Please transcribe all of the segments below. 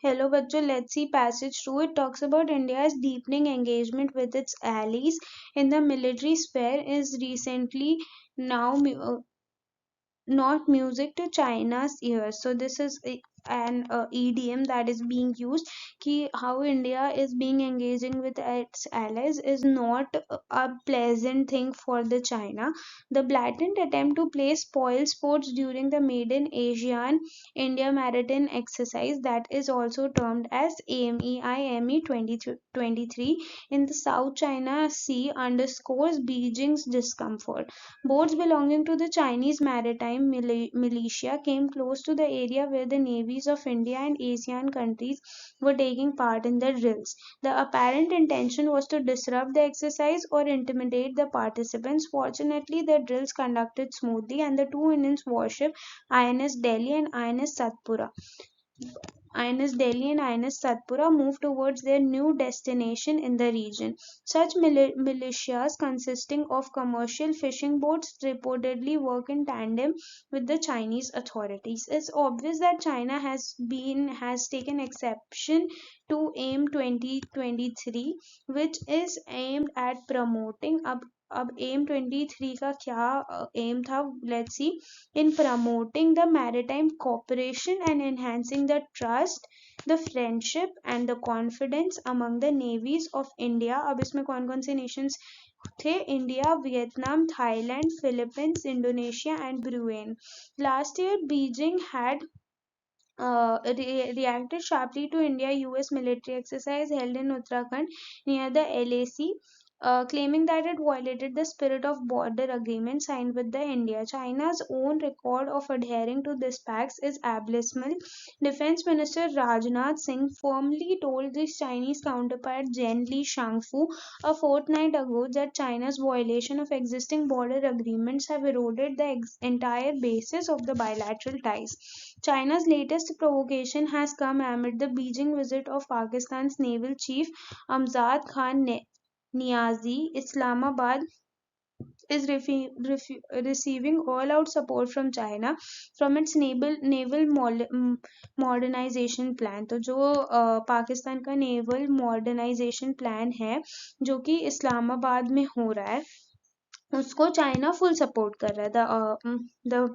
Hello, bachcho. Let's see passage 2. It talks about India's deepening engagement with its allies in the military sphere is recently now not music to China's ears. So this is an EDM that is being used. Ki how India is being engaging with its allies is not a pleasant thing for the China. The blatant attempt to play spoil sports during the maiden Asian India maritime exercise, that is also termed as AMEIME 2023 in the South China Sea, underscores Beijing's discomfort. Boats belonging to the Chinese maritime militia came close to the area where the navies of India and ASEAN countries were taking part in the drills. The apparent intention was to disrupt the exercise or intimidate the participants. Fortunately, the drills conducted smoothly, and the two Indian warships INS Delhi and INS Delhi and INS Satpura moved towards their new destination in the region. Such militias, consisting of commercial fishing boats, reportedly work in tandem with the Chinese authorities. It's obvious that China has taken exception to AIM 2023, which is aimed at promoting अब M 23 का क्या M था, let's see, in promoting the maritime cooperation and enhancing the trust, the friendship and the confidence among the navies of India. अब इसमें कौन कौन से nations थे? India, Vietnam, Thailand, Philippines, Indonesia and Brunei. Last year, Beijing had reacted sharply to India-US military exercise held in Uttarakhand near the LAC, claiming that it violated the spirit of border agreement signed with the India. China's own record of adhering to this pact is abysmal. Defense Minister Rajnath Singh firmly told his Chinese counterpart Jen Li Shangfu a fortnight ago that China's violation of existing border agreements have eroded the entire basis of the bilateral ties. China's latest provocation has come amid the Beijing visit of Pakistan's naval chief Amjad Khan Niazi. Islamabad is receiving all-out support from China from its naval modernization plan. तो जो पाकिस्तान का naval modernization plan है जो कि इस्लामाबाद में हो रहा है उसको चाइना फुल सपोर्ट कर रहा है. The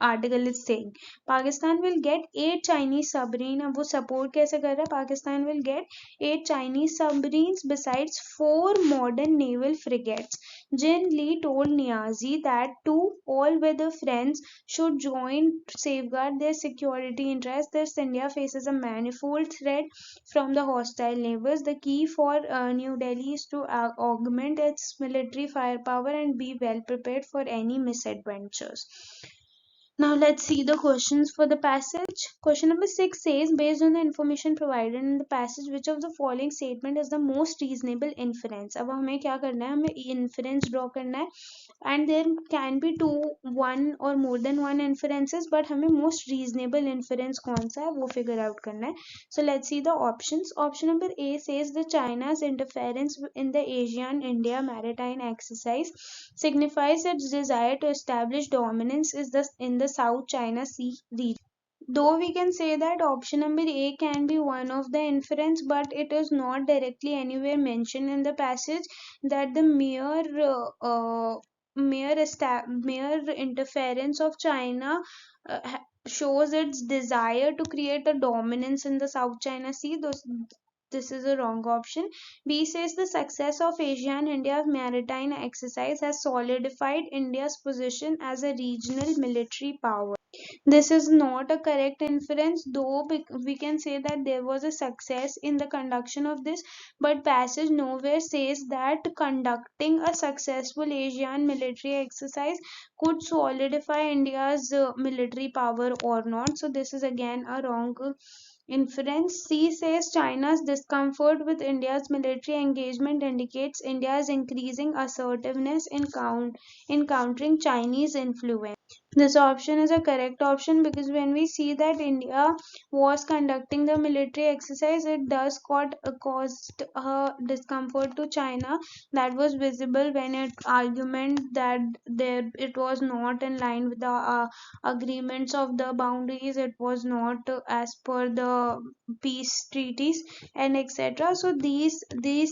article is saying Pakistan will get 8 Chinese submarines. अब वो सपोर्ट कैसे कर रहा है? Pakistan will get 8 Chinese submarines besides 4 modern naval frigates. Jin Lee told Niazi that two all-weather friends should join to safeguard their security interests. Thus, India faces a manifold threat from the hostile neighbors. The key for New Delhi is to augment its military firepower and be well prepared for any misadventures. Now let's see the questions for the passage. Question number 6 says, based on the information provided in the passage, which of the following statement is the most reasonable inference? अब हमें क्या करना है? हमें inference draw करना है, and there can be one or more than one inferences, but हमें most reasonable inference कौन सा है वो figure out करना है. So let's see the options. Option number A says the China's interference in the Asian India maritime exercise signifies its desire to establish dominance in the South China Sea region. Though we can say that option number A can be one of the inference, but it is not directly anywhere mentioned in the passage that the mere interference of China shows its desire to create a dominance in the South China Sea. This is a wrong option. B says the success of Asian India maritime exercise has solidified India's position as a regional military power. This is not a correct inference, though we can say that there was a success in the conduction of this, but passage nowhere says that conducting a successful Asian military exercise could solidify India's military power or not. So this is again a wrong inference. C says China's discomfort with India's military engagement indicates India's increasing assertiveness in countering Chinese influence. This option is a correct option because when we see that India was conducting the military exercise, it does caused discomfort to China. That was visible when it argument that there it was not in line with the agreements of the boundaries. It was not as per the peace treaties and etc. So these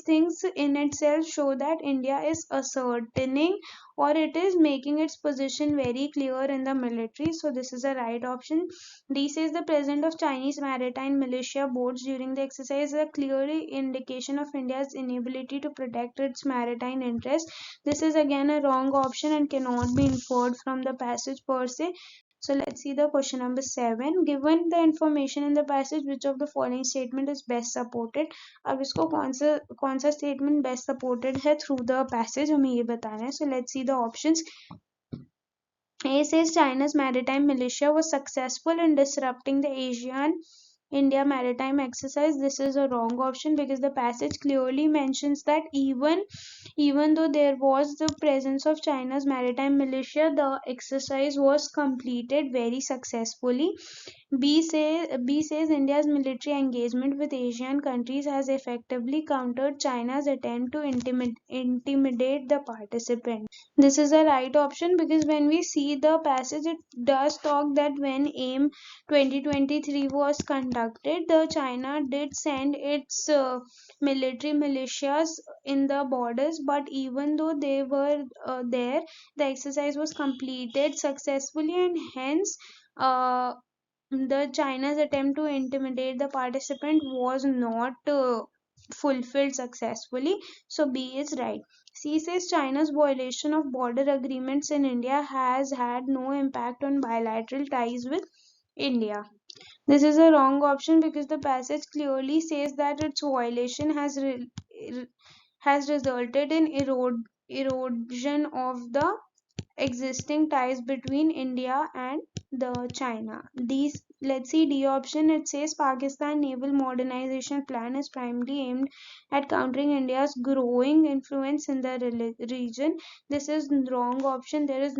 things in itself show that India is ascertaining or it is making its position very clear in the military. So this is a right option. D says the presence of Chinese maritime militia boats during the exercise is a clear indication of India's inability to protect its maritime interests. This is again a wrong option and cannot be inferred from the passage per se. So let's see the question number 7. Given the information in the passage, which of the following statement is best supported? अब इसको कौन सा statement best supported है through the passage, हमें ये बताना है. So let's see the options. A says China's maritime militia was successful in disrupting the Asian India maritime exercise. This is a wrong option because the passage clearly mentions that even though there was the presence of China's maritime militia, the exercise was completed very successfully. B says India's military engagement with Asian countries has effectively countered China's attempt to intimidate the participants. This is a right option because when we see the passage, it does talk that when AIM 2023 was conducted, the China did send its military militias in the borders, but even though they were there, the exercise was completed successfully, and hence the China's attempt to intimidate the participant was not fulfilled successfully. So B is right. C says China's violation of border agreements in India has had no impact on bilateral ties with India. This is a wrong option because the passage clearly says that its violation has resulted in erosion of the existing ties between India and the China. Let's see D option. It says Pakistan naval modernization plan is primarily aimed at countering India's growing influence in the region. This is wrong option. There is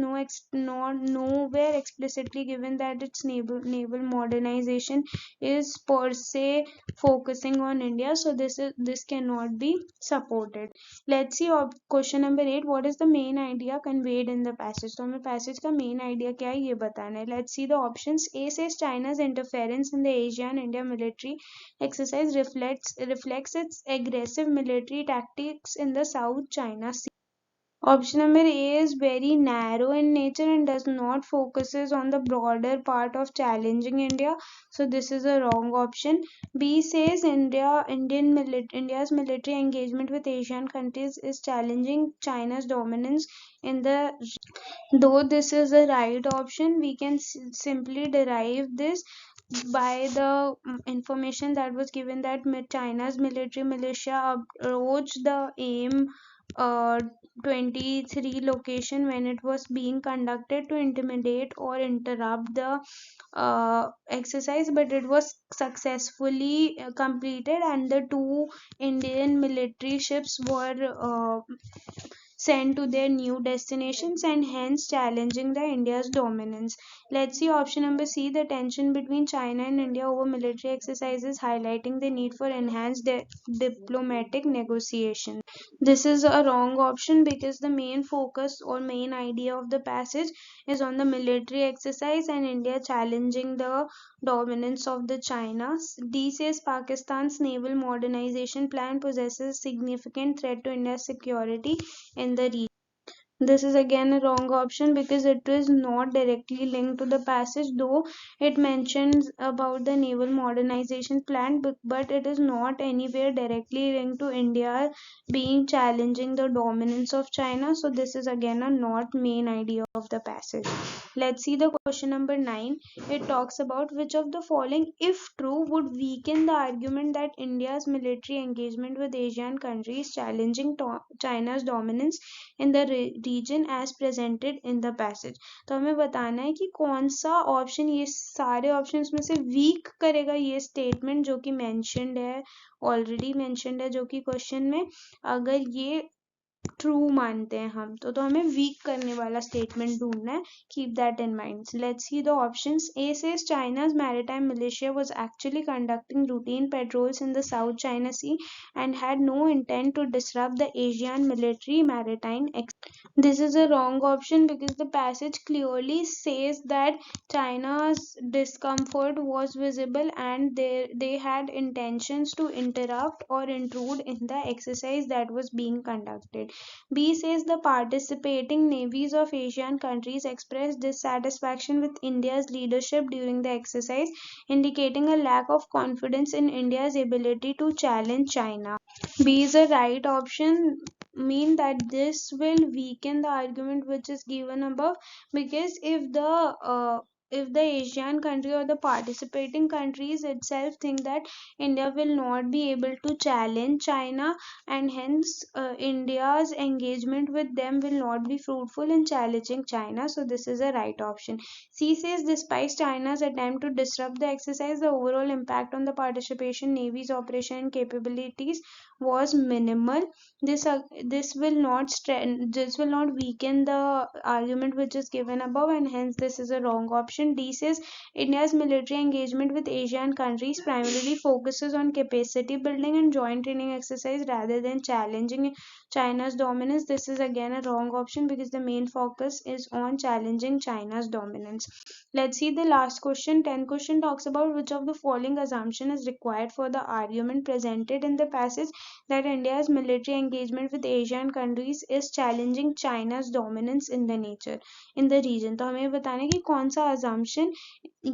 nowhere explicitly given that its naval modernization is per se focusing on India. So this cannot be supported. Let's see question number 8. What is the main idea conveyed in the passage? तो हमें passage का main idea क्या है ये बताना है. Let's see the options. A says China's interference in the Asian India military exercise reflects its aggressive military tactics in the South China Sea. Option number A is very narrow in nature and does not focuses on the broader part of challenging India. So this is a wrong option. B says India's military engagement with Asian countries is challenging China's dominance in the. Though this is a right option, we can simply derive this by the information that was given that China's military militia approached the AIM 23 location when it was being conducted to intimidate or interrupt the exercise, but it was successfully completed and the two Indian military ships were sent to their new destinations and hence challenging the India's dominance. Let's see option number C. The tension between China and India over military exercises highlighting the need for enhanced diplomatic negotiation. This is a wrong option because the main focus or main idea of the passage is on the military exercise and India challenging the dominance of the China. D says Pakistan's naval modernization plan possesses significant threat to India's security in the region. This is again a wrong option because it is not directly linked to the passage, though it mentions about the naval modernization plan, but it is not anywhere directly linked to India being challenging the dominance of China. So this is again a not main idea of the passage. Let's see the question number 9. It talks about which of the following, if true, would weaken the argument that India's military engagement with Asian countries challenging China's dominance in the region as presented in the passage. तो हमें बताना है कि कौन सा option ये सारे options में से वीक करेगा ये स्टेटमेंट जो कि मेंशन्ड है, ऑलरेडी मेंशन्ड है जो कि क्वेश्चन में. अगर ये ट्रू मानते हैं हम तो हमें वीक करने वाला स्टेटमेंट ढूंढना है. Keep that in mind. Let's see the options. A says चाइना's maritime militia was actually conducting routine patrols in the South China Sea and had no intent to disrupt the Asian military maritime. This is a wrong option because the passage clearly says that China's discomfort was visible and they had intentions to interrupt or intrude in the exercise that was being conducted. B says the participating navies of Asian countries expressed dissatisfaction with India's leadership during the exercise, indicating a lack of confidence in India's ability to challenge China. B is a right option, mean that this will weaken the argument which is given above, because if the Asian country or the participating countries itself think that India will not be able to challenge China, and hence India's engagement with them will not be fruitful in challenging China. So this is a right option. C says despite China's attempt to disrupt the exercise, the overall impact on the participation navy's operation and capabilities was minimal. This will not weaken the argument which is given above, and hence this is a wrong option. D says India's military engagement with Asian countries primarily focuses on capacity building and joint training exercise rather than challenging China's dominance. This is again a wrong option because the main focus is on challenging China's dominance. Let's see the last question. 10th question talks about which of the following assumption is required for the argument presented in the passage that India's military engagement with Asian countries is challenging China's dominance in the region. तो हमें बताना है कि कौन सा assumption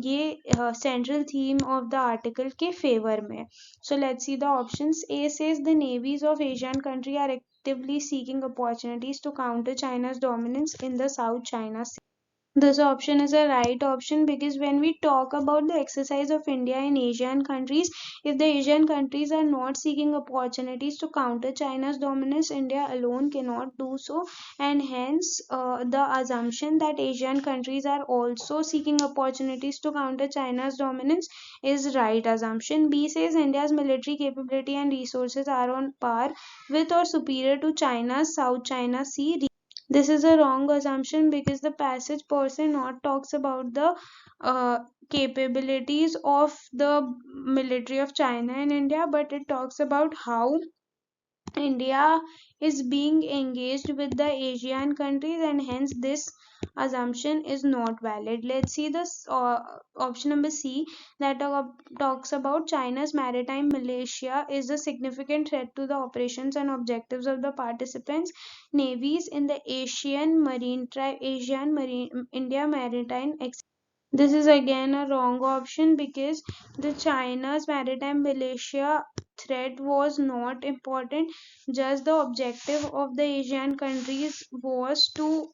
ये central theme of the article के favor में. So let's see the options. A says the navies of Asian country are actively seeking opportunities to counter China's dominance in the South China Sea. This option is a right option because when we talk about the exercise of India in Asian countries, if the Asian countries are not seeking opportunities to counter China's dominance, India alone cannot do so, and hence the assumption that Asian countries are also seeking opportunities to counter China's dominance is right assumption. B says India's military capability and resources are on par with or superior to China's South China Sea. This is a wrong assumption because the passage per se not talks about the capabilities of the military of China and India, but it talks about how India is being engaged with the Asian countries, and hence this assumption is not valid. Let's see this option number C that talks about China's maritime militia is a significant threat to the operations and objectives of the participants navies in the Asian Marine India Maritime. This is again a wrong option because the China's maritime militia threat was not important. Just the objective of the Asian countries was to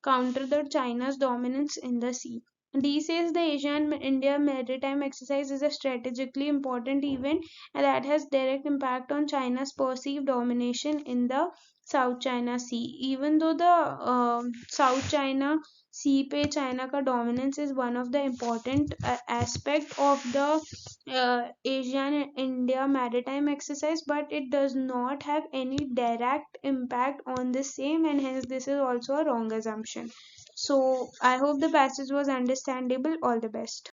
counter the China's dominance in the sea. D says the Asian India maritime exercise is a strategically important event and that has direct impact on China's perceived domination in the South China Sea. Even though the South China Sea पे China का dominance is one of the important aspect of the Asian India maritime exercise, but it does not have any direct impact on the same, and hence this is also a wrong assumption. So I hope the passage was understandable. All the best.